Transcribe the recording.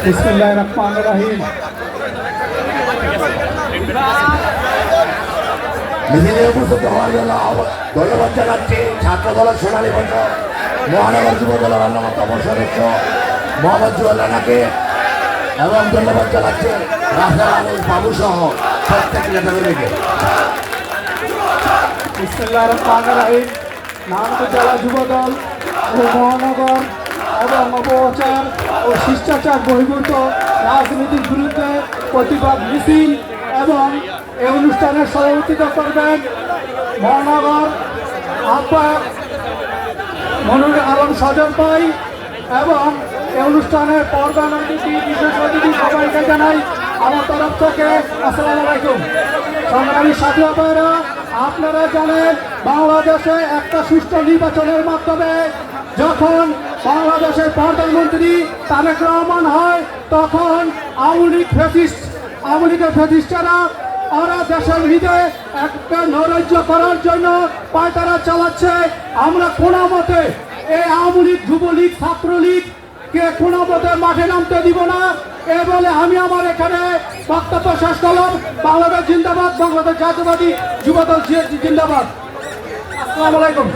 বিসমিল্লাহির রহমানির রহিম। মিছিলে উপস্থিত হওয়ার জন্য ধন্যবাদ জানাচ্ছি ছাত্র দলের সোনালী বন্ধ মহানগর যুব দলের অন্যতম সদস্য মোহাম্মদ জুয়েল রানাকে এবং ধন্যবাদ জানাচ্ছি রাফেল আলী বাবু সহ প্রত্যেক নেতাকর্মীকে। বিসমিল্লাহির রহমানির রহিম। নারায়ণগঞ্জ জেলা যুবদল ও মহানগর এবং অপপ্রচার ও শিষ্টাচার বহির্ভূত রাজনীতির বিরুদ্ধে প্রতিবাদ মিছিল এবং এই অনুষ্ঠানের সভাপতিত্ব করবেন মহানগর আহ্বায়ক মনিরুল আলম সজল ভাই এবং এই অনুষ্ঠানের প্রধান অতিথি বিশেষ অতিথি সবাইকে জানাই আমার তরফ থেকে আসসালামু আলাইকুম। সংগ্রামী সাথী ভাইরা, আপনারা জানেন বাংলাদেশে একটা সুষ্ঠু নির্বাচনের মাধ্যমে যখন বাংলাদেশের প্রধানমন্ত্রী তারেক রহমান হয় তখন আওয়ামী লীগের ফ্যাসিস্টরা ওরা দেশের হৃদয়ে একটা নৈরাজ্য করার জন্য পায়তারা চালাচ্ছে। আমরা কোনো মতে এই আওয়ামী লীগ, যুবলীগ, ছাত্রলীগকে কোনো মতে মাঠে নামতে দিব না। এ বলে আমি আমার এখানে বক্তব্য শেষ করলাম। বাংলাদেশ জিন্দাবাদ, বাংলাদেশ জাতীয়বাদী যুবদল জিন্দাবাদ। আসসালামু আলাইকুম।